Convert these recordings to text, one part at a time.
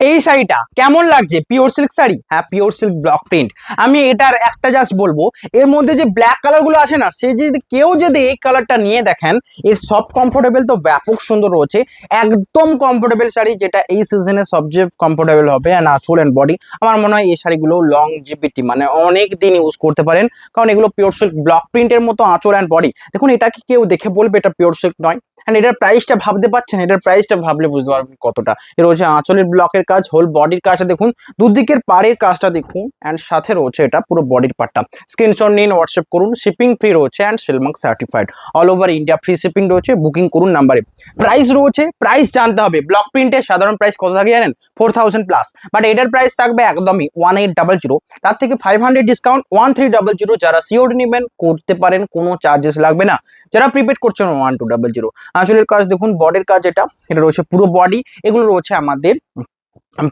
এই শাড়িটা কেমন লাগছে? পিওর সিল্ক শাড়ি, হ্যাঁ পিওর সিল্ক ব্লক প্রিন্ট। আমি এটার একটা জাস্ট বলবো, এর মধ্যে যে ব্ল্যাক কালার গুলো আছে না, সে যদি কেউ যদি এই কালারটা নিয়ে দেখেন, এর সফট কমফোর্টেবল তো ব্যাপক সুন্দর রয়েছে। একদম কমফোর্টেবল শাড়ি, যেটা এই সিজনে সবচেয়ে কমফোর্টেবল হবে। অ্যান্ড আঁচল অ্যান্ড বডি, আমার মনে হয় এই শাড়িগুলো লং জিবিটি মানে অনেক দিন ইউজ করতে পারেন, কারণ এগুলো পিওর সিল্ক ব্লক প্রিন্টের মতো আঁচল অ্যান্ড বডি। দেখুন এটাকে কেউ দেখে বলবে এটা পিওর সিল্ক নয়। অ্যান্ড এটার প্রাইসটা ভাবতে পারছেন? এটার প্রাইসটা ভাবলে বুঝতে পারবেন কতটা। এর হচ্ছে আঁচলের ব্লকের কাজ, হোল বডির কাজটা দেখুন, দুদিকের পাড়ের কাজটা দেখুন, অ্যান্ড সাথে রয়েছে এটা পুরো বডির পার্টটা। স্ক্রিনশট নিন, হোয়াটসঅ্যাপ করুন, শিপিং ফ্রি রয়েছে and Silk Mark certified, all over India free shipping রয়েছে। বুকিং করুন নাম্বারে। প্রাইস রয়েছে, প্রাইস জানতে হবে। ব্লক প্রিন্টের সাধারণ প্রাইস কত থাকে জানেন? 4000 প্লাস, বাট এটার প্রাইস থাকবে একদমই 1800। তার থেকে 500 ডিসকাউন্ট 1300। যারা সিওডি নেবেন করতে পারেন, কোনো চার্জেস লাগবে না। যারা প্রিপেড করছেন 1200। আঁচলের কাজ দেখুন, বডির কাজ, এটা রয়েছে পুরো বডি। এগুলো রয়েছে আমাদের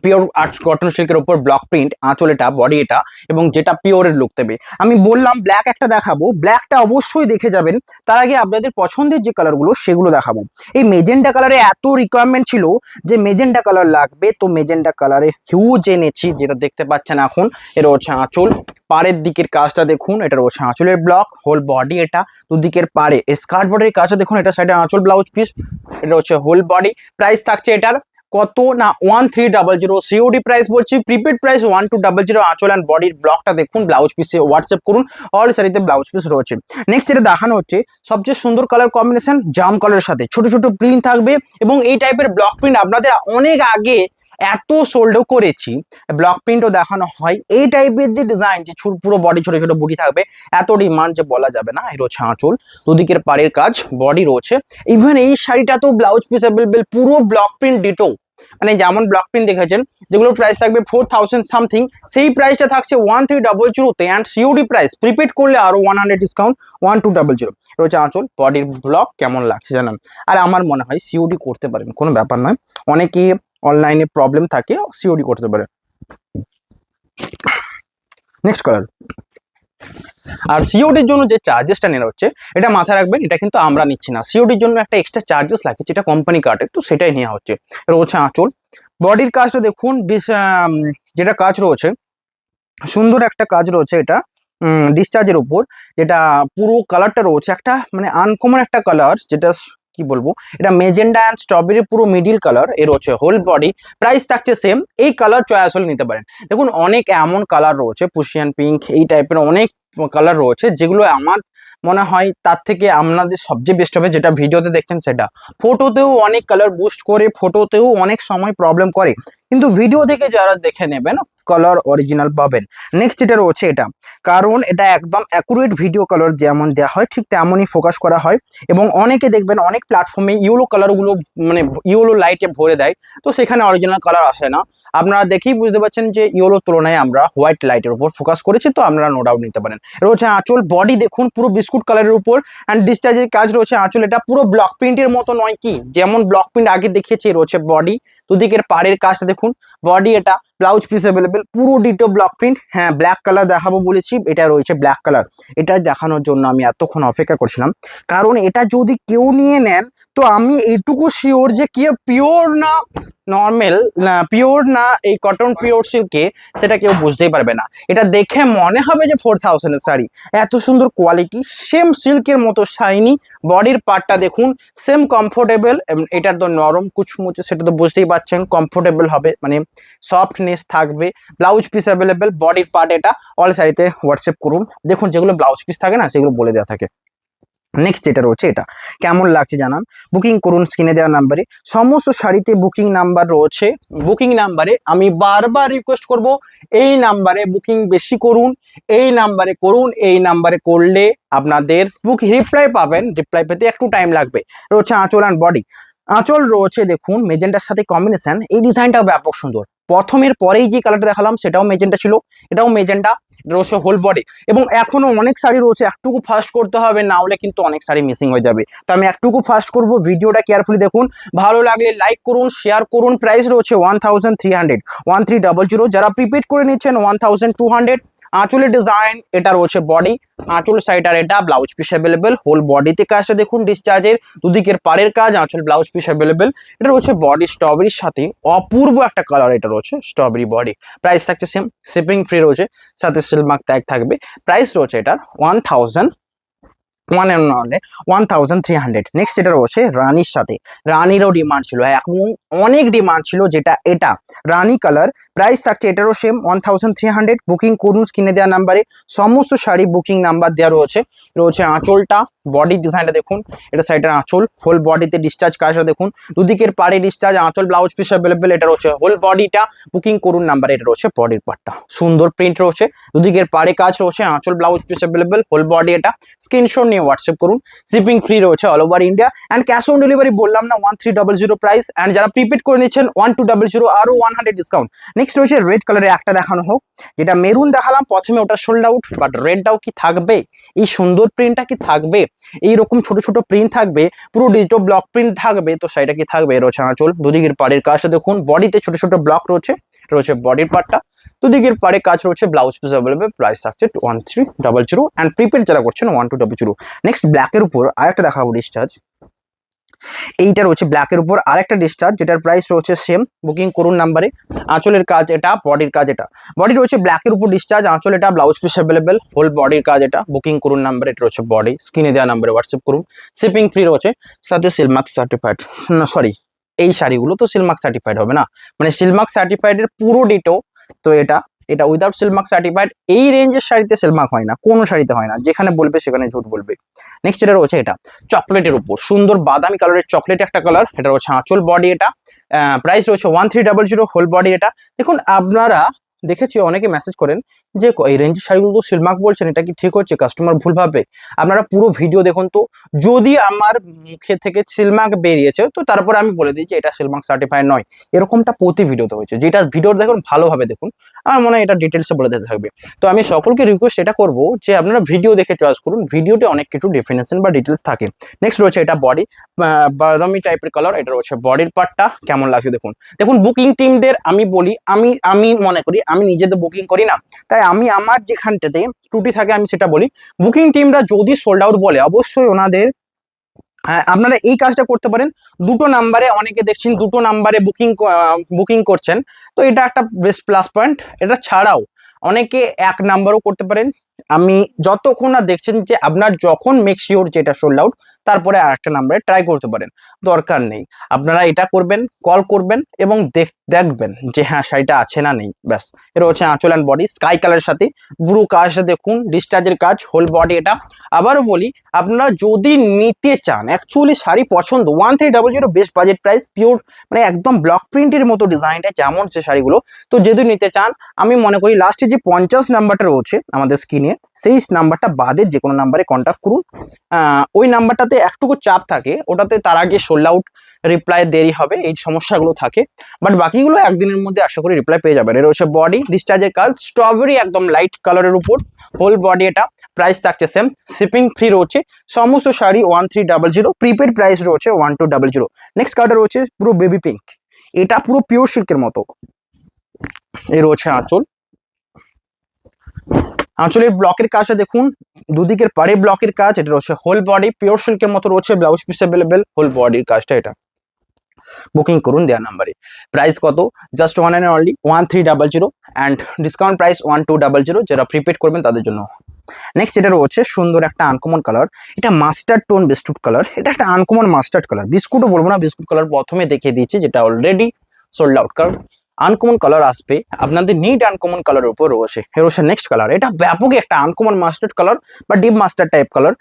পিওর আর্টস কটন সিল্কের উপর ব্লক প্রিন্ট, আঁচল এটা, বডি এটা, এবং যেটা পিওরের লুক দেবে। আমি বললাম ব্ল্যাক একটা দেখাবো, ব্ল্যাকটা অবশ্যই দেখে যাবেন। তার আগে আপনাদের পছন্দের যে কালারগুলো সেগুলো দেখাবো। এই মেজেন্টা কালারে এত রিকোয়ারমেন্ট ছিল যে মেজেন্টা কালার লাগবে, তো মেজেন্টা কালারে হিউজ এনেছি, যেটা দেখতে পাচ্ছেন এখন। এটা হচ্ছে আঁচল, পাড়ের দিকের কাজটা দেখুন, এটা রয়েছে আঁচলের ব্লক, হোল বডি এটা, দুদিকের পাড়ে স্কার্ট বডির কাজটা দেখুন, এটা সাইডে আঁচল ব্লাউজ পিস, এটা হচ্ছে হোল বডি। প্রাইস থাকছে এটার কত না 1300। সিওডি প্রাইস বলছি, প্রিপেড প্রাইস 1200। আঁচল অ্যান্ড বডির ব্লকটা দেখুন, ব্লাউজ পিসে হোয়াটসঅ্যাপ করুন, অল শাড়িতে ব্লাউজ পিস রয়েছে। নেক্সট যেটা দেখানো হচ্ছে সবচেয়ে সুন্দর কালার কম্বিনেশন, জাম কালারের সাথে ছোট ছোট প্রিন্ট থাকবে, এবং এই টাইপের ব্লক প্রিন্ট আপনাদের অনেক আগে এত সোল্ডও করেছি, ব্লক প্রিন্টও দেখানো হয়। এই টাইপের যে ডিজাইন, যে পুরো বডি ছোট ছোট বুটি থাকবে, এত ডিমান্ড যে বলা যাবে না। এই রয়েছে আঁচল, দুদিকের পাড়ের কাজ, বডি রয়েছে। ইভেন এই শাড়িটা তো ব্লাউজ পিস অ্যাভেলেবেল, পুরো ব্লক প্রিন্ট ডিটো, মানে যেমন ব্লক প্রিন্ট দেখেছেন, যেগুলোর প্রাইস থাকবে 4000 সামথিং, সেই প্রাইসটা থাকছে 1300-তে। অ্যান্ড সিওডি প্রাইস প্রিপেড করলে আরো 100 ডিসকাউন্ট 1200 রয়েছে। আঁচল বডির ব্লক কেমন লাগছে জানান। আর আমার মনে হয় সিওডি করতে পারেন, কোনো ব্যাপার নয়। অনেকে অনলাইনে প্রবলেম থাকে, সিওডি করতে পারে। Next colour. আর সিওডির জন্য যে চার্জেসটা নেওয়া হচ্ছে, এটা মাথায় রাখবেন, এটা কিন্তু আমরা নিচ্ছি না। সিওডির জন্য একটা এক্সট্রা চার্জেস লাগে, যেটা কোম্পানি কাটে, তো সেটাই নেওয়া হচ্ছে। রয়েছে আঁচল, বডির কাজটা দেখুন, যেটা কাজ রয়েছে, সুন্দর একটা কাজ রয়েছে এটা ডিসচার্জের উপর, যেটা পুরো কালারটা রয়েছে একটা মানে আনকমন একটা কালার, যেটা কি বলবো, এটা মেজেন্ডা অ্যান্ড স্ট্রবেরি পুরো মিডিল কালার। এর হচ্ছে হোল বডি, প্রাইস থাকছে সেম। এই কালার চয়েস হলে নিতে পারেন। দেখুন অনেক এমন কালার রয়েছে, পুশিয়ান পিঙ্ক, এই টাইপের অনেক কালার রয়েছে, যেগুলো আমার মনে হয় তার থেকে আপনাদের সবচেয়ে বেস্ট হবে যেটা ভিডিওতে দেখছেন সেটা। ফটোতেও অনেক কালার বুস্ট করে, ফটোতেও অনেক সময় প্রবলেম করে, কিন্তু ভিডিও থেকে যারা দেখে নেবেন কালার অরিজিনাল পাবেন। নেক্সট যেটা রয়েছে এটা, কারণ এটা একদম অ্যাকুরেট ভিডিও কালার যেমন দেওয়া হয় ঠিক তেমনই ফোকাস করা হয়। এবং অনেকে দেখবেন অনেক প্ল্যাটফর্মে ইয়েলো কালারগুলো মানে ইয়েলো লাইটে ভরে দেয়, তো সেখানে অরিজিনাল কালার আসে না। আপনারা দেখেই বুঝতে পারছেন যে ইয়েলোর তুলনায় আমরা হোয়াইট লাইটের উপর ফোকাস করেছি, তো আপনারা নো ডাউট নিতে পারেন। এটা হচ্ছে আঁচল, বডি দেখুন পুরো বিস্কুট কালারের উপর, অ্যান্ড ডিসচার্জের কাজ রয়েছে আঁচল। এটা পুরো ব্লক প্রিন্টের মতো নয় কি, যেমন ব্লক প্রিন্ট আগে দেখিয়েছি রয়েছে বডি, দুদিকের পাড়ের কাজটা দেখুন, বডি এটা, ব্লাউজ পিস অ্যাভেলেবেল, পুরো ডিটো ব্লক প্রিন্ট। হ্যাঁ ব্ল্যাক কালার দেখাবো বলেছি, এটা রয়েছে ব্ল্যাক কালার। এটা দেখানোর জন্য আমি এতক্ষণ অপেক্ষা করছিলাম, কারণ এটা যদি কেউ নিয়ে নেন, তো আমি এইটুকু শিওর যে কেউ পিওর না নর্মাল না পিওর না এই কটন পিওর সিল্কে, সেটা কেউ বুঝতেই পারবে না। এটা দেখে মনে হবে যে 4000 এর শাড়ি, এত সুন্দর কোয়ালিটি, সেম সিল্কের মতো শাইনি। বডির পার্টটা দেখুন, সেম কমফোর্টেবল, এটার তো নরম কুচমুচে, সেটা তো বুঝতেই পারছেন, কমফোর্টেবল হবে মানে সফটনেস থাকবে। ব্লাউজ পিস অ্যাভেলেবেল, বডির পার্ট এটা, অল শাড়িতে হোয়াটসঅ্যাপ করুন। দেখুন যেগুলো ব্লাউজ পিস থাকে না, সেগুলো বলে দেওয়া থাকে। নেক্সট যেটা রয়েছে এটা কেমন লাগছে জানান, বুকিং করুন স্ক্রিনে দেওয়া নাম্বারে। সমস্ত শাড়িতে বুকিং নাম্বার রয়েছে। বুকিং নাম্বারে আমি বারবার রিকোয়েস্ট করব, এই নাম্বারে বুকিং বেশি করুন, এই নাম্বারে করুন। এই নাম্বারে করলে আপনাদের রিপ্লাই পাবেন, রিপ্লাই পেতে একটু টাইম লাগবে। রয়েছে আঁচল অ্যান্ড বডি। আঁচল রয়েছে দেখুন মেজেন্টার সাথে কম্বিনেশন, এই ডিজাইনটাও ব্যাপক সুন্দর। প্রথমের পরেই যে কালারটা দেখালাম সেটাও মেজেন্টা ছিল, এটাও মেজেন্টা, রয়েছে হোল বডি। এবং এখনো অনেক শাড়ি রয়েছে, একটুকু ফাস্ট করতে হবে, না হলে কিন্তু অনেক শাড়ি মিসিং হয়ে যাবে। তো আমি একটুকু ফাস্ট করব, ভিডিওটা কেয়ারফুলি দেখুন, ভালো লাগলে লাইক করুন, শেয়ার করুন। প্রাইস রয়েছে 1300, 1300। যারা প্রিপেড করে নিচ্ছেন 1200। আঁচলের ডিজাইন, এটা রয়েছে বডি, আঁচল সাইড আর এটা ব্লাউজ পিস অ্যাভেলেবেল। হোল বডিতে কাজটা দেখুন, ডিসচার্জের দুদিকের পাড়ের কাজ, আঁচল ব্লাউজ পিস অ্যাভেলেবেল। এটা রয়েছে বডি স্ট্রবেরির সাথে, অপূর্ব একটা কালার, এটা রয়েছে স্ট্রবেরি বডি। প্রাইস থাকছে সেম, শিপিং ফ্রি রয়েছে, সাথে সিল মার্ক ট্যাগ থাকবে। প্রাইস রয়েছে এটার 1300। নেক্সট এটা রয়েছে রানীর সাথে, রানীরও ডিমান্ড ছিল, এখন অনেক ডিমান্ড ছিল, যেটা এটা রানী কালার। প্রাইস থাকছে এটারও সেম 1300। বুকিং করুন স্ক্রিনে দেওয়া নাম্বারে, সমস্ত শাড়ি বুকিং নাম্বার দেওয়া রয়েছে। রয়েছে আঁচলটা, বডি ডিজাইনটা দেখুন, এটা সাইডের আঁচল, হোল বডিতে ডিসচার্জ কাজটা দেখুন, দুদিকের পাড়ে ডিসচার্জ, আঁচল ব্লাউজ পিস অ্যাভেলেবেল। এটা রয়েছে হোল বডিটা, বুকিং করুন নাম্বারে, এটা রয়েছে বডির পার্টটা, সুন্দর প্রিন্ট রয়েছে, দুদিকের পাড়ে কাজ রয়েছে, আঁচল blouse piece available, whole body. এটা স্ক্রিনশট নিয়ে হোয়াটসঅ্যাপ করুন, শিপিং ফ্রি রয়েছে all over India. And cash on delivery বললাম না 1300 প্রাইস, অ্যান্ড যারা প্রিপেড করে নিচ্ছেন 1200, আরো 100 ডিসকাউন্ট। নেক্সট রয়েছে রেড কালারে একটা দেখানো হোক, যেটা মেরুন দেখালাম প্রথমে, ওটা সোল্ড আউট, বাট রেডটাও কি থাকবে, এই সুন্দর প্রিন্টটা কি থাকবে, এইরকম ছোট ছোট প্রিন্ট থাকবে, পুরো ডিজিটাল ব্লক প্রিন্ট থাকবে, তো সেটা কি থাকবে। রয়েছে আঁচল, দুদিকের পাড়ের কাজটা দেখুন, বডিতে ছোট ছোট ব্লক রয়েছে, রয়েছে বডির পার্টটা, দুদিকের পাড়ে কাজ রয়েছে, ব্লাউজ পিস অ্যাভেলেবেল। প্রাইস থাকছে 1300, অ্যান্ড প্রিপেড যারা করছেন 1200। নেক্সট ব্ল্যাকের উপর আরেকটা দেখাবো ডিসচার্জ, এইটা রয়েছে ব্ল্যাকের উপর আরেকটা ডিসচার্জ, যেটার প্রাইস রয়েছে সেম, বুকিং করুন নাম্বারে। আঁচলের কাজ এটা, বডির কাজ এটা, বডি রয়েছে ব্ল্যাকের উপর ডিসচার্জ, আঁচল এটা, ব্লাউজ পিস অ্যাভেলেবেল, হোল বডির কাজ এটা, বুকিং করুন নাম্বারে, এটা রয়েছে বডি, স্ক্রিনে দেওয়া নাম্বারে হোয়াটসঅ্যাপ করুন, শিপিং ফ্রি রয়েছে, সাথে সিলমার্ক সার্টিফাইড, না সরি, এই শাড়িগুলো তো সিলমার্ক সার্টিফাইড হবে না, মানে সিলমার্ক সার্টিফাইডের পুরো ডিটো, তো এটা এটা উইদাউট সিলমার্ক সার্টিফাইড। এই রেঞ্জের শাড়িতে সিলমার্ক হয় না, কোনো শাড়িতে হয় না, যেখানে বলবে সেখানে ঝুট বলবে। নেক্সট এটা রয়েছে এটা চকলেটের উপর, সুন্দর বাদামি কালারের চকলেট একটা কালার, এটা রয়েছে আঁচল বডি। এটা প্রাইস রয়েছে 1300, হোল বডি। এটা দেখুন, আপনারা দেখেছি অনেকে মেসেজ করেন যে এই রেঞ্জের শাড়িগুলো তো সিলমার্ক বলছেন, এটা কি ঠিক হচ্ছে, কাস্টমার ভুল ভাববে। আপনারা পুরো ভিডিও দেখুন, তো যদি আমার মুখে থেকে সিলমার্ক বেরিয়েছে তো তারপরে আমি বলে দিই যে এটা সিলমার্ক সার্টিফাইড নয়, এরকমটা প্রতি ভিডিওতে হয়েছে। যেটা ভিডিও দেখুন ভালোভাবে দেখুন, আমার মনে হয় এটা ডিটেলসে বলে দিতে থাকবে। তো আমি সকলকে রিকোয়েস্ট এটা করবো যে আপনারা ভিডিও দেখে চয়েস করুন, ভিডিওতে অনেক কিছু ডেফিনেশন বা ডিটেলস থাকে। নেক্সট রয়েছে এটা বডি, বাদামি টাইপের কালার, এটা রয়েছে বডির পার্টটা, কেমন লাগছে দেখুন। দেখুন বুকিং টিমদের আমি বলি, আমি মনে করি, আমি নিজে তো বুকিং করি না, তাই আমি আমার যেখানটাতে ত্রুটি থাকে আমি সেটা বলি। বুকিং টিমরা যদি সোল্ড আউট বলে, অবশ্যই ওনাদের, হ্যাঁ আপনারা এই কাজটা করতে পারেন, দুটো নাম্বারে, অনেকে দেখছেন দুটো নাম্বারে বুকিং করছেন, তো এটা একটা বেস্ট প্লাস পয়েন্ট। এটা ছাড়াও অনেকে এক নাম্বারও করতে পারেন। আমি যতক্ষণ না দেখছেন যে আপনার যখন মেক শিওর যেটা সোল্ড আউট, তারপরে আর একটা নাম্বারে ট্রাই করতে পারেন, দরকার নেই। আপনারা এটা করবেন, কল করবেন এবং দেখবেন যে হ্যাঁ শাড়িটা আছে না নেই, ব্যাস। এটা হচ্ছে আঁচল অ্যান্ড বডি, স্কাই কালারের সাথে পুরো কাজটা দেখুন, ডিসচার্জের কাজ, হোল বডি। এটা আবারও বলি, আপনারা যদি নিতে চান, অ্যাকচুয়ালি শাড়ি পছন্দ, 1300 বেস্ট বাজেট প্রাইস, পিওর মানে একদম ব্লক প্রিন্টের মতো ডিজাইনটা যেমন সে শাড়িগুলো। তো যদি নিতে চান, আমি মনে করি লাস্টে যে 50 নাম্বারটা রয়েছে আমাদের স্ক্রিনে, সেই নাম্বারটা বাদে যে কোনো নাম্বারে কন্ট্যাক্ট করুন। ওই নাম্বারটাতে একটুকু চাপ থাকে, ওটাতে তার আগে সোল্ড আউট, রিপ্লাই দেরি হবে, এই সমস্যাগুলো থাকে, বাট বাকিগুলো একদিনের মধ্যে আশা করি রিপ্লাই পেয়ে যাবেন। এটা হচ্ছে বডি, ডিসচার্জের কাজ, স্ট্রবেরি একদম লাইট কালারের উপর, হোল বডি। এটা প্রাইস থাকছে সেম, শিপিং ফ্রি রয়েছে, সমস্ত শাড়ি 1300, প্রিপেড প্রাইস রয়েছে 1200। নেক্সট কালারটা রয়েছে পুরো বেবি পিঙ্ক, এটা পুরো পিওর সিল্কের মতো। এই রয়েছে আঁচল, আঁচলের ব্লকের কাজটা দেখুন, দুদিকের পাড়ে ব্লকের কাজ, এটা রয়েছে হোল বডি, পিওর সিল্কের মতো রয়েছে, ব্লাউজ পিস অ্যাভেলেবেল, হোল বডির কাজটা। এটা বুকিং করুন দেওয়া নাম্বারে। প্রাইস কত, just one and only 1300, and discount price 1200, যারা প্রিপেড করবেন তাদের জন্য। নেক্সট এটা রয়েছে সুন্দর একটা আনকমন কালার, এটা মাস্টার্ড টোন বিস্কুট কালার, এটা একটা আনকমন মাস্টার্ড কালার, বিস্কুটও বলবো না, বিস্কুট কালার প্রথমে দেখিয়ে দিয়েছি, যেটা অলরেডি সোল্ড আউট। কারণ আনকমন কালার আসবে, আপনাদের নিড আনকমন কালারের উপর রয়েছে। এর হচ্ছে নেক্সট কালার, এটা ব্যাপক একটা আনকমন মাস্টার্ড কালার বা ডিপ মাস্টার্ড টাইপ কালার,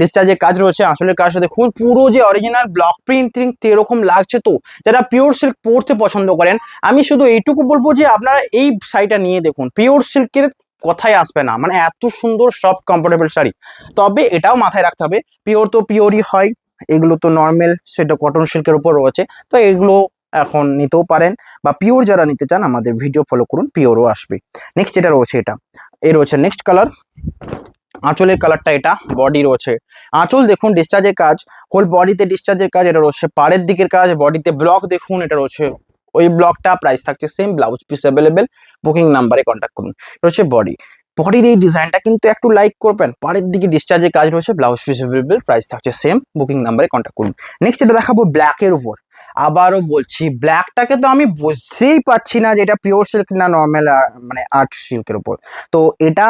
ডিসচার্জের কাজ রয়েছে, আসলের কাজটা দেখুন, পুরো যে অরিজিনাল ব্লক প্রিন্টিং এরকম লাগছে। তো যারা পিওর সিল্ক পরতে পছন্দ করেন, আমি শুধু এইটুকু বলবো যে আপনারা এই শাড়িটা নিয়ে দেখুন, পিওর সিল্কের কথাই আসবে না, মানে এত সুন্দর সফট কমফোর্টেবল শাড়ি। তবে এটাও মাথায় রাখতে হবে, পিওর তো পিওরই হয়, এগুলো তো নর্মাল সেটা কটন সিল্কের উপর রয়েছে, তো এগুলো এখন নিতেও পারেন, বা পিওর যারা নিতে চান আমাদের ভিডিও ফলো করুন, পিওরও আসবে। নেক্সট যেটা রয়েছে, এটা এই রয়েছে নেক্সট কালার, আঁচলের কালারটা, এটা বডি রয়েছে, আঁচল দেখুন ডিসচার্জের কাজ, হোল বডিতে ডিসচার্জের কাজ, এটা রয়েছে পাড়ের দিকের কাজ, বডিতে ব্লক দেখুন, এটা রয়েছে ওই ব্লকটা, প্রাইস থাকছে same, blouse piece available, booking নাম্বারে কন্ট্যাক্ট করুন। এটা হচ্ছে বডি, বডির এই ডিজাইনটা কিন্তু একটু লাইক করবেন। পাড়ের দিকে ডিসচার্জের কাজ রয়েছে, ব্লাউজ পিস অ্যাভেলেবেল, প্রাইস থাকছে সেম, বুকিং নাম্বারে কন্ট্যাক্ট করুন। নেক্সট এটা দেখাবো ব্ল্যাকের উপর। আবারও বলছি, ব্ল্যাকটাকে তো আমি বুঝতেই পাচ্ছি না যে এটা পিওর সিল্ক না নর্মাল মানে আর্ট সিল্কের উপর। তো এটা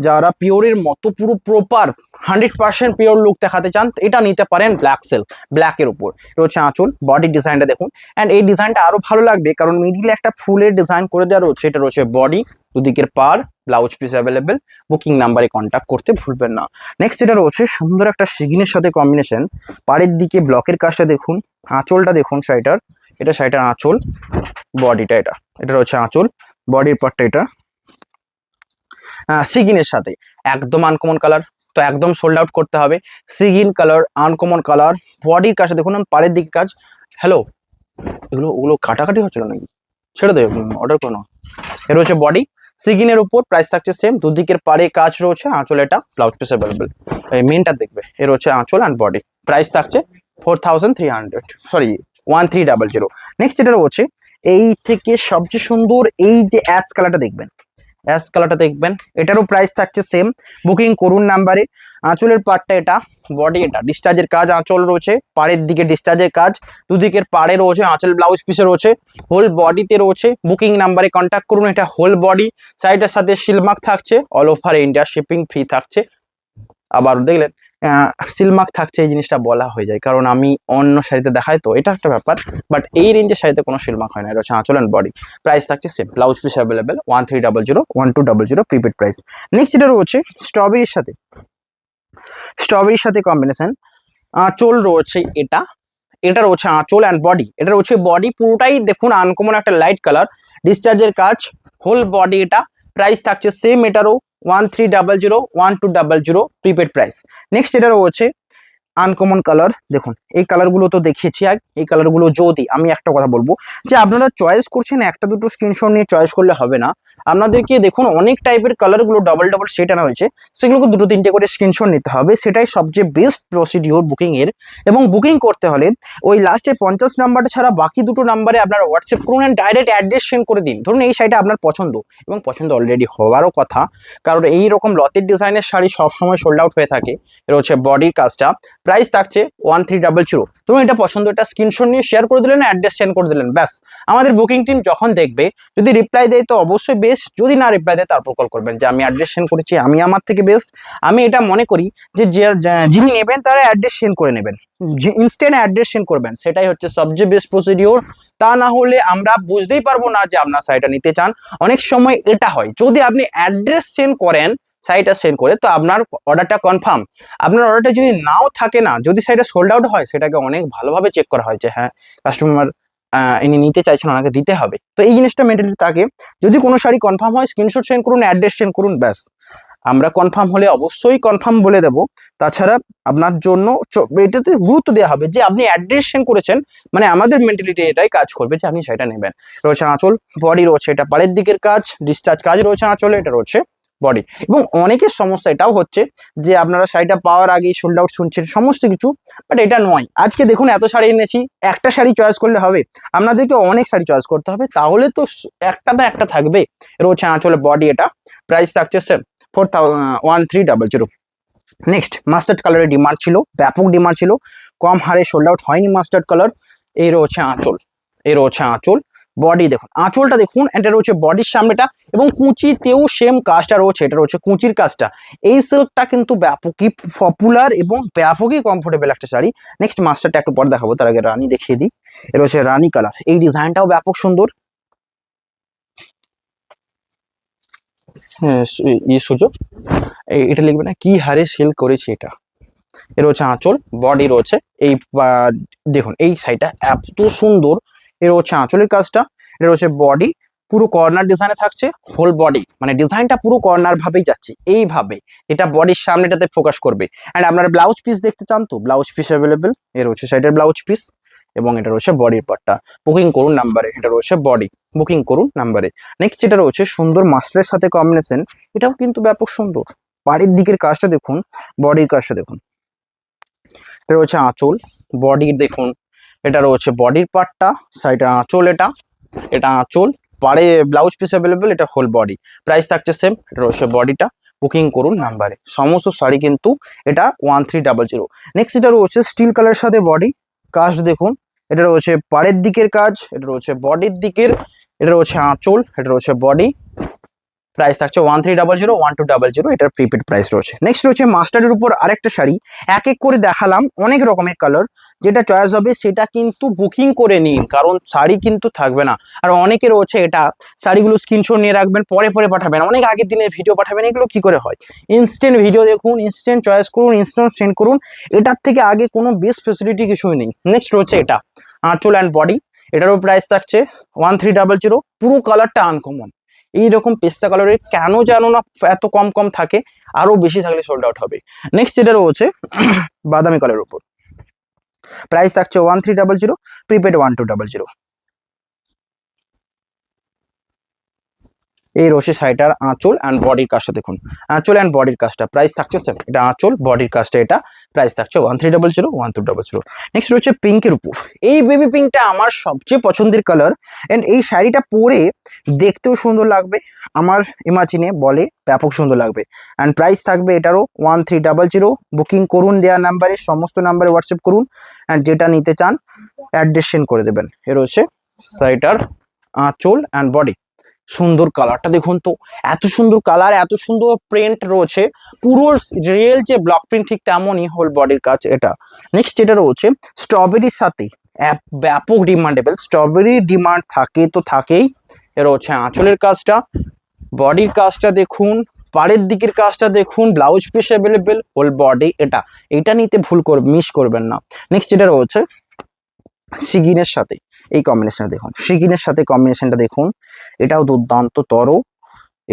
যারা পিওরের মতো পুরো প্রপার 100% পিওর লুক দেখাতে চান এটা নিতে পারেন ব্ল্যাক সিল্ক, ব্ল্যাকের উপর। এটা হচ্ছে আঁচল, বডির ডিজাইনটা দেখুন। অ্যান্ড এই ডিজাইনটা আরো ভালো লাগবে কারণ মিডিলে একটা ফুলের ডিজাইন করে দেওয়া রয়েছে। এটা রয়েছে বডি, দুদিকের পার, ব্লাউজ পিস অ্যাভেলেবেল, বুকিং নাম্বারে কন্ট্যাক্ট করতে ভুলবেন না। নেক্সট এটা রয়েছে সুন্দর একটা সিগিনের সাথে কম্বিনেশন। পাড়ের দিকে ব্লকের কাজটা দেখুন, আঁচলটা দেখুন শাড়িটার, এটা শাড়িটার আঁচল, বডিটা এটা, এটা রয়েছে আঁচল, বডির পার্টটা এটা সিগিনের সাথে একদম আনকমন কালার। তো একদম সোল্ড আউট করতে হবে, সিগিন কালার, আনকমন কালার। বডির কাজটা দেখুন, পাড়ের দিকে কাজ। হ্যালো, এগুলো ওগুলো কাটাকাটি হচ্ছিল নাকি? ছেড়ে দেবে, অর্ডার করো না। এর হচ্ছে বডি, সিগিনের উপর, প্রাইস থাকছে সেম, দুদিকের পাড়ে কাজ রয়েছে, আঁচল এটা, ব্লাউজ পিস অ্যাভেলেবেল। মেনটা দেখবে, এর হচ্ছে আঁচল অ্যান্ড বডি, প্রাইস থাকছে 4300, সরি 1300। নেক্সট এটা রয়েছে এই থেকে সবচেয়ে সুন্দর, এই যে অ্যাশ কালারটা দেখবেন, অ্যাশ কালারটা দেখবেন, এটারও প্রাইস থাকছে সেম, বুকিং করুন নাম্বারে। আঁচলের পার্টটা এটা, বডি এটা, ডিসচার্জের কাজ আঁচল রয়েছে, পাড়ের দিকে ডিসচার্জের কাজ, দুদিকের পাড়ে রয়েছে আঁচল, ব্লাউজ পিসে রয়েছে, হোল বডিতে রয়েছে, বুকিং নাম্বারে কন্ট্যাক্ট করুন। এটা হোল বডি, সাইডের সাথে সিলমার্ক থাকছে, all over India shipping free থাকছে। আবার দেখলেন সিলমার্ক থাকছে, এই জিনিসটা বলা হয়ে যায় কারণ আমি অন্য শাড়িতে দেখাই তো, এটা একটা ব্যাপার। বাট এই রেঞ্জের শাড়িতে কোনো সিলমার্ক হয় না। এটা হচ্ছে আঁচল অ্যান্ড বডি, প্রাইস থাকছে same, blouse piece available, 1300, 1200 prepaid price. Next এটা রয়েছে স্ট্রবেরির সাথে, স্ট্রবেরির সাথে কম্বিনেশন। আঁচল রয়েছে এটা, এটা রয়েছে আঁচল অ্যান্ড বডি, এটা রয়েছে বডি পুরোটাই দেখুন আনকমন একটা লাইট কালার, ডিসচার্জের কাজ, হোল বডি এটা, প্রাইস থাকছে সেম, এটারও 1300, 1200 প্রিপেড প্রাইস। নেক্সট এটা রয়েছে আনকমন কালার, দেখুন এই কালারগুলো তো দেখিয়েছি আগে, এই কালারগুলো যদি আমি একটা কথা বলবো যে আপনারা চয়েস করছেন একটা দুটো স্ক্রিনশট নিয়ে চয়েস করলে হবে না, আপনাদেরকে দেখুন অনেক টাইপের কালারগুলো ডবল ডবল সেট আনা হয়েছে, সেগুলোকে দুটো তিনটে করে স্ক্রিনশট নিতে হবে, সেটাই সবচেয়ে বেস্ট প্রসিডিওর বুকিং এর। এবং বুকিং করতে হলে ওই লাস্টে 50 নাম্বারটা ছাড়া বাকি দুটো নাম্বারে আপনারা হোয়াটসঅ্যাপ করুন অ্যান্ড ডাইরেক্ট অ্যাড্রেস সেন্ড করে দিন। ধরুন এই শাড়িটা আপনার পছন্দ, এবং পছন্দ অলরেডি হওয়ারও কথা, কারণ এই রকম লতের ডিজাইনের শাড়ি সবসময় সোল্ড আউট হয়ে থাকে। এটা হচ্ছে বডির কাজটা, প্রাইস থাকছে 1300। তুমি এটা পছন্দ, এটা স্ক্রিনশট নিয়ে শেয়ার করে দিলেন, অ্যাড্রেস সেন্ড করে দিলেন, ব্যাস। আমাদের বুকিং টিম যখন দেখবে, যদি রিপ্লাই দেয় তো অবশ্যই বেস্ট, যদি না রিপ্লাই দেয় তারপর কল করবেন যে আমি অ্যাড্রেস সেন্ড করেছি, আমি আমার থেকে বেস্ট। আমি এটা মনে করি যে যিনি নেবেন তারা অ্যাড্রেস সেন্ড করে নেবেন, ইনস্ট্যান্ট অ্যাড্রেস সেন্ড করবেন, সেটাই হচ্ছে সবচেয়ে বেস্ট প্রসিডিওর। তা না হলে আমরা বুঝতেই পারবো না যে আপনার শাড়িটা নিতে চান। অনেক সময় এটা হয়, যদি আপনি অ্যাড্রেস সেন্ড করেন শাড়িটা সেন্ড করে, তো আপনার অর্ডারটা কনফার্ম। আপনার অর্ডারটা যদি নাও থাকে না, যদি শাড়িটা সোল্ড আউট হয়, সেটাকে অনেক ভালোভাবে চেক করা হয় যে হ্যাঁ কাস্টমার ইনি নিতে চাইছেন, ওনাকে দিতে হবে। তো এই জিনিসটা মেন্টালি থাকে। যদি কোনো শাড়ি কনফার্ম হয় স্ক্রিনশট সেন্ড করুন, অ্যাড্রেস সেন্ড করুন, ব্যাস। আমরা কনফার্ম হলে অবশ্যই কনফার্ম বলে দেব। তাছাড়া আপনার জন্য এটাতে গুরুত্ব দেওয়া হবে যে আপনি অ্যাড্রেস সেন্ড করেছেন, মানে আমাদের মেন্টালিটি এটাই কাজ করবে যে আপনি সেটা নেবেন। রয়েছে আঁচল, বডি রয়েছে এটা, পাড়ের দিকের কাজ, ডিসচার্জ কাজ রয়েছে আঁচলে, এটা রয়েছে বডি। এবং অনেকের সমস্যা এটাও হচ্ছে যে আপনারা শাড়িটা পাওয়ার আগেই সোল্ড আউট শুনছেন সমস্ত কিছু, বাট এটা নয়। আজকে দেখুন এত শাড়ি এনেছি, একটা শাড়ি চয়েস করলে হবে? আপনাদেরকে অনেক শাড়ি চয়েস করতে হবে, তাহলে তো একটা না একটা থাকবে। রয়েছে আঁচলে, বডি এটা, প্রাইস থাকছে 1300। নেক্সট মাস্টার্ড কালারের ডিমান্ড ছিল, ব্যাপক ডিমান্ড ছিল, কম হারে সোল্ড আউট হয়নি মাস্টার্ড কালার। এই রয়েছে আঁচল, এই রয়েছে আঁচল, বডি দেখুন, আঁচলটা দেখুন, এটা রয়েছে বডির সামনেটা, এবং কুচিতেও সেম কাজটা রয়েছে, এটা রয়েছে কুচির কাজটা। এই সিল্কটা কিন্তু ব্যাপকই পপুলার এবং ব্যাপকই কমফোর্টেবল একটা শাড়ি। নেক্সট মাস্টারটা একটু পরে দেখাবো, তার আগে রানী দেখিয়ে দিই। এটা হচ্ছে রানী কালার, এই ডিজাইনটাও ব্যাপক সুন্দর। হ্যাঁ, সুযোগ এটা লিখবে না, কি হারে সেল করেছে এটা। এর হচ্ছে আঁচল, বডি রয়েছে এই দেখুন এই সাইডটা এত সুন্দর। এর হচ্ছে আঁচলের কাজটা, এটা হচ্ছে বডি, পুরো কর্নার ডিজাইনে থাকছে, হোল বডি, মানে ডিজাইনটা পুরো কর্নার ভাবেই যাচ্ছে এইভাবে, এটা বডির সামনেটাতে ফোকাস করবে। অ্যান্ড আপনারা ব্লাউজ পিস দেখতে চান তো ব্লাউজ পিস অ্যাভেলেবেল, এর হচ্ছে সাইডের ব্লাউজ পিস, এবং এটা রয়েছে বডির পার্টটা। বুকিং করুন নাম্বারে, এটা রয়েছে বডি, বুকিং করুন নাম্বারে। নেক্সট যেটা রয়েছে সুন্দর মাস্টারের সাথে কম্বিনেশন, এটাও কিন্তু ব্যাপক সুন্দর। পাড়ির দিকের কাজটা দেখুন, বডির কাজটা দেখুন, এটা রয়েছে আঁচল, বডির দেখুন, এটা রয়েছে বডির পার্টটা, সাইডে আঁচল, এটা এটা আঁচল, পাড়ে ব্লাউজ পিস অ্যাভেলেবেল, এটা হোল বডি, প্রাইস থাকছে সেম। এটা রয়েছে বডিটা, বুকিং করুন নাম্বারে। সমস্ত শাড়ি কিন্তু এটা 1300। নেক্সট এটা রয়েছে স্টিল কালারের সাথে বডি কাজ দেখুন, এটা রয়েছে পাড়ের দিকের কাজ, এটা রয়েছে বডির দিকের, এটা রয়েছে আঁচল, এটা রয়েছে বডি, প্রাইস থাকছে 1300 1200, এটার প্রিপেড প্রাইস রয়েছে। নেক্সট রয়েছে মাস্টার্ডের উপর আরেকটা শাড়ি, এক এক করে দেখালাম অনেক রকমের কালার, যেটা চয়েস হবে সেটা কিন্তু বুকিং করে নিন, কারণ শাড়ি কিন্তু থাকবে না। আর অনেকে রয়েছে এটা শাড়িগুলো স্ক্রিনশট নিয়ে রাখবেন, পরে পরে পাঠাবেন, অনেক আগের দিনের ভিডিও পাঠাবেন, এগুলো কি করে হয়? ইনস্ট্যান্ট ভিডিও দেখুন, ইনস্ট্যান্ট চয়েস করুন, ইনস্ট্যান্ট সেন্ড করুন, এটার থেকে আগে কোনো বেস্ট ফেসিলিটি কিছুই নেই। নেক্সট রয়েছে এটা আঁচল অ্যান্ড বডি, এটারও প্রাইস থাকছে 1300, পুরো কালারটা আনকমন, এইরকম পেস্তা কালারের কেন জানো না এত কম কম থাকে, আরো বেশি থাকলে সোল্ড আউট হবে। নেক্সট যেটা রয়েছে বাদামি কালারের উপর, প্রাইস থাকছে 1300, প্রিপেড 1200। এই রয়েছে শাড়িটার আঁচল অ্যান্ড বডির কাজটা দেখুন, আঁচল অ্যান্ড বডির কাজটা প্রাইস থাকছে সেম, এটা আঁচল বডির কাজটা, এটা প্রাইস থাকছে 1300 1200। নেক্সট রয়েছে পিঙ্কের উপর, এই বেবি পিঙ্কটা আমার সবচেয়ে পছন্দের কালার, অ্যান্ড এই শাড়িটা পরে দেখতেও সুন্দর লাগবে, আমার ইমাজিনে বলে ব্যাপক সুন্দর লাগবে। অ্যান্ড প্রাইস থাকবে এটারও 1300, বুকিং করুন দেওয়া নাম্বারে, সমস্ত নাম্বারে হোয়াটসঅ্যাপ করুন, অ্যান্ড যেটা নিতে চান অ্যাড্রেস সেন্ড করে দেবেন। এ রয়েছে শাড়িটার আঁচল অ্যান্ড বডি, সুন্দর কালারটা দেখুন তো, এত সুন্দর কালার, এত সুন্দর প্রিন্ট রয়েছে, পুরো রিয়েল যে ব্লক প্রিন্ট ঠিক তেমনই হোল বডির কাজ এটা। নেক্সট যেটা রয়েছে স্ট্রবেরির সাথে ব্যাপক ডিমান্ডেবল, স্ট্রবেরি ডিমান্ড থাকে তো থাকেই। এর হচ্ছে আঁচলের কাজটা, বডির কাজটা দেখুন, পাড়ের দিকের কাজটা দেখুন, blouse piece available, whole body, এটা নিতে ভুল মিস করবেন না। নেক্সট যেটা রয়েছে সিগিনের সাথে এই কম্বিনেশনটা দেখুন, সিগিনের সাথে কম্বিনেশনটা দেখুন, এটাও দুর্দান্ত তর।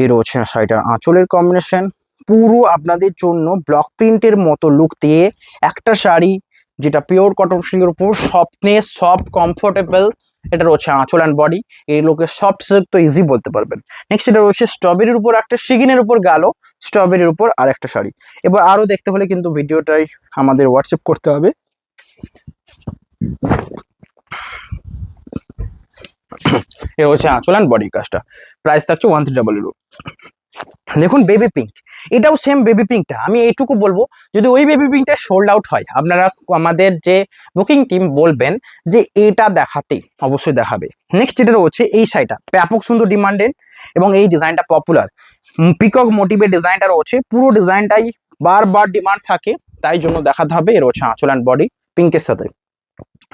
এই রয়েছে শাড়িটার আঁচলের কম্বিনেশন, পুরো আপনাদের জন্য ব্লক প্রিন্টের মতো লুক দিয়ে একটা শাড়ি, যেটা পিওর কটন সিল্কের উপর সফটনেস, সফট কমফোর্টেবল, এটা রয়েছে আঁচল অ্যান্ড বডি, এই লোকে সফট সিল্ক তো ইজি বলতে পারবেন। নেক্সট এটা রয়েছে স্ট্রবেরির উপর একটা, সিগিনের উপর গেল, স্ট্রবেরির উপর আর একটা শাড়ি। এবার আরো দেখতে হলে কিন্তু ভিডিওটাই আমাদের হোয়াটসঅ্যাপ করতে হবে। এ হচ্ছে আঁচল অ্যান্ড বডির কাজটা, প্রাইস থাকছে 1300। দেখুন বেবি পিঙ্ক, এটাও সেম বেবি পিঙ্কটা, আমি এইটুকু বলবো যদি ওই বেবি পিঙ্কটা সোল্ড আউট হয়, আপনারা আমাদের যে বুকিং টিম বলবেন যে এটা দেখাতে, অবশ্যই দেখাবে। নেক্সট যেটা রয়েছে এই শাড়িটা ব্যাপক সুন্দর ডিমান্ডেড, এবং এই ডিজাইনটা পপুলার, পিকক মোটিভের ডিজাইনটা রয়েছে, পুরো ডিজাইনটাই বারবার ডিমান্ড থাকে, তাই জন্য দেখাতে হবে। এর হচ্ছে আঁচল অ্যান্ড বডি পিঙ্কের সাথে।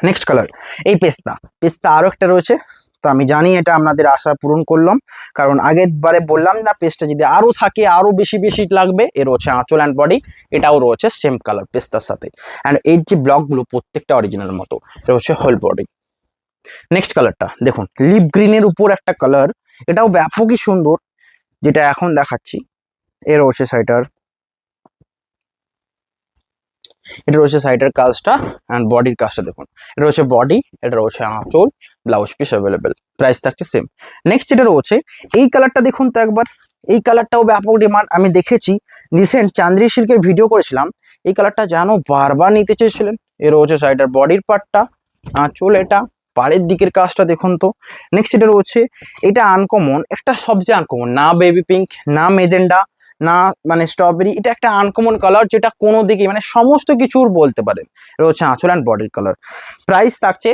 নেক্সট কালার এই পেস্তা, পেস্তা আরো একটা রয়েছে, তো আমি জানি এটা আপনাদের আশা পূরণ করলাম, কারণ আগের বারে বললাম না পেস্টটা যদি আরো থাকে আরো বেশি বেশি লাগবে। এর হচ্ছে আঁচল অ্যান্ড বডি, এটাও রয়েছে সেম কালার পেস্তার সাথে, অ্যান্ড এই যে ব্লকগুলো প্রত্যেকটা অরিজিনাল মতো, এটা হচ্ছে হোল বডি। নেক্সট কালারটা দেখুন লিপ গ্রিনের উপর একটা কালার, এটাও ব্যাপকই সুন্দর, যেটা এখন দেখাচ্ছি। এর হচ্ছে শাড়িটার, এটা রয়েছে সাইডের কাজটা অ্যান্ড বডির কাজটা দেখুন, এটা হচ্ছে বডি, এটা রয়েছে আঁচল, ব্লাউজ পিস অ্যাভেলেবেল, প্রাইস থাকছে সেম। নেক্সট যেটা রয়েছে এই কালারটা দেখুন তো একবার, এই কালারটাও ব্যাপক ডিমান্ড, আমি দেখেছি রিসেন্ট চান্দ্রি সিল্কের ভিডিও করেছিলাম, এই কালারটা যেন বারবার নিতে চেয়েছিলেন। এর রয়েছে সাইডের বডির পার্টটা, আঁচল, এটা পাড়ের দিকের কাজটা দেখুন তো। নেক্সট যেটা রয়েছে এটা আনকমন, একটা সবচেয়ে আনকমন, না বেবি পিঙ্ক না মেজেন্ডা না মানে স্ট্রবেরি, এটা একটা আনকমন কালার, যেটা কোনো দিকে মানে সমস্ত কিছুর বলতে পারেন। এটা হচ্ছে আঁচল অ্যান্ড বডির কালার, প্রাইস থাকছে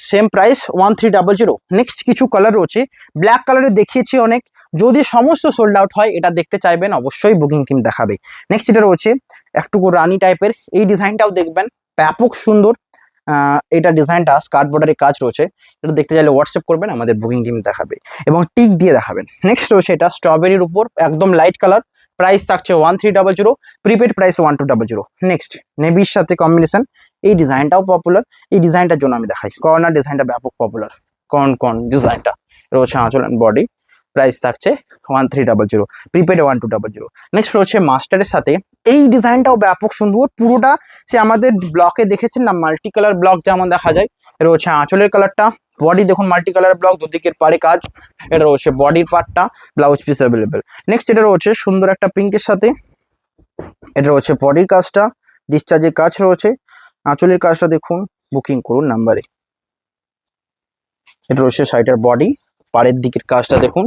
সেম প্রাইস 1300। নেক্সট কিছু কালার রয়েছে ব্ল্যাক কালারে দেখিয়েছি অনেক, যদি সমস্ত সোল্ড আউট হয় এটা দেখতে চাইবেন অবশ্যই বুকিং টিম দেখাবে। নেক্সট এটা রয়েছে একটুকু রানি টাইপের, এই ডিজাইনটাও দেখবেন ব্যাপক সুন্দর, এটা ডিজাইনটা স্কার্ট বর্ডারের কাজ রয়েছে, এটা দেখতে চাইলে হোয়াটসঅ্যাপ করবেন, আমাদের বুকিং টিম দেখাবে এবং টিক দিয়ে দেখাবেন। নেক্সট রয়েছে এটা স্ট্রবেরির উপর একদম লাইট কালার, প্রাইস থাকছে 1300, প্রিপেড প্রাইস 1200। নেক্সট নেভির সাথে কম্বিনেশন, এই ডিজাইনটাও পপুলার, এই ডিজাইনটার জন্য আমি দেখাই, কর্নার ডিজাইনটা ব্যাপক পপুলার, কর্ন ডিজাইনটা রয়েছে আঁচল অ্যান্ড বডি, প্রাইস থাকছে 1300, প্রিপেড 1200। নেক্সট রয়েছে মাস্টারের সাথে, এই ডিজাইনটাও ব্যাপক সুন্দর, পুরোটা সে আমাদের ব্লকে দেখেছেন না মাল্টি কালার ব্লক যেমন দেখা যায়, এটা হচ্ছে আঁচলের কালারটা, বডি দেখুন মাল্টি কালার ব্লক, দুদিকের পাড়ে কাজ, এটা রয়েছে বডির পার্টটা, ব্লাউজ পিস অ্যাভেলেবেল। নেক্সট এটা রয়েছে সুন্দর একটা পিঙ্কের সাথে, এটা রয়েছে বডির কাজটা, ডিসচার্জের কাজ রয়েছে, আঁচলের কাজটা দেখুন, বুকিং করুন নাম্বারে। এটা রয়েছে শাড়িটার বডি, পাড়ের দিকের কাজটা দেখুন,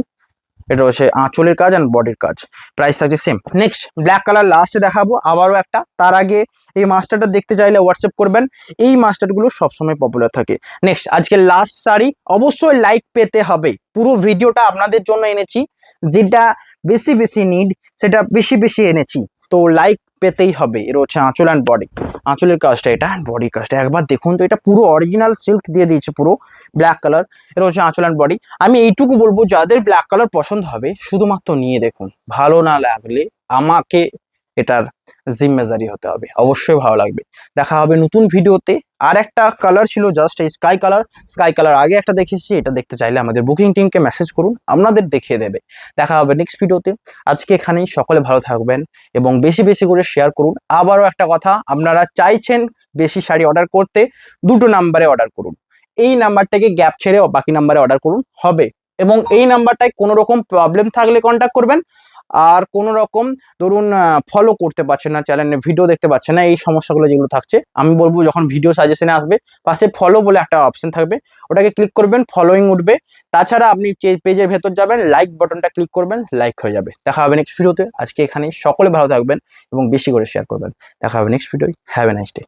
এটা হচ্ছে আঁচলের কাজ অ্যান্ড বডির কাজ, প্রাইস থাকছে সেম। নেক্সট ব্ল্যাক কালার লাস্টে দেখাবো আবারও একটা, তার আগে এই মাস্টারটা দেখতে চাইলে হোয়াটসঅ্যাপ করবেন, এই মাস্টারগুলো সবসময় পপুলার থাকে। নেক্সট আজকে লাস্ট শাড়ি, অবশ্যই লাইক পেতে হবে, পুরো ভিডিওটা আপনাদের জন্য এনেছি, যেটা বেশি বেশি নিড সেটা বেশি বেশি এনেছি, তো লাইক পেতেই হবে। এর হচ্ছে আঁচল অ্যান্ড বডি, আঁচলের কাজটা এটা, বডির কাজটা একবার দেখুন তো, এটা পুরো অরিজিনাল সিল্ক দিয়ে দিয়েছে, পুরো ব্ল্যাক কালার। এটা হচ্ছে আঁচল অ্যান্ড বডি। আমি এইটুকু বলবো, যাদের ব্ল্যাক কালার পছন্দ হবে শুধুমাত্র নিয়ে দেখুন, ভালো না লাগলে আমাকে এটার জিম্মেদারি হতে হবে, অবশ্যই ভালো লাগবে। দেখা হবে নতুন ভিডিওতে। আর একটা কালার ছিল জাস্ট এই স্কাই কালার, স্কাই কালার আগে একটা দেখেছি, এটা দেখতে চাইলে আমাদের বুকিং টিমকে মেসেজ করুন, আপনাদের দেখিয়ে দেবে। দেখা হবে নেক্সট ভিডিওতে। আজকে এখানেই, সকলে ভালো থাকবেন এবং বেশি বেশি করে শেয়ার করুন। আবারও একটা কথা, আপনারা চাইছেন বেশি শাড়ি অর্ডার করতে, দুটো নাম্বারে অর্ডার করুন, এই নাম্বারটাকে গ্যাপ ছেড়ে বাকি নাম্বারে অর্ডার করুন হবে। এবং এই নাম্বারটায় কোনো রকম প্রবলেম থাকলে কন্ট্যাক্ট করবেন। আর কোনো রকম ধরুন ফলো করতে পারছেন না, চ্যানেলে ভিডিও দেখতে পাচ্ছেন না, এই সমস্যাগুলো যেগুলো থাকছে, আমি বলবো যখন ভিডিও সাজেশনে আসবে পাশে ফলো বলে একটা অপশন থাকবে, ওটাকে ক্লিক করবেন, ফলোইং উঠবে। তাছাড়া আপনি পেজের ভেতর যাবেন, লাইক বাটনটা ক্লিক করবেন, লাইক হয়ে যাবে। দেখা হবে নেক্সট ভিডিওতে। আজকে এখানেই, সকলে ভালো থাকবেন এবং বেশি করে শেয়ার করবেন। দেখা হবে next video. Have a nice day.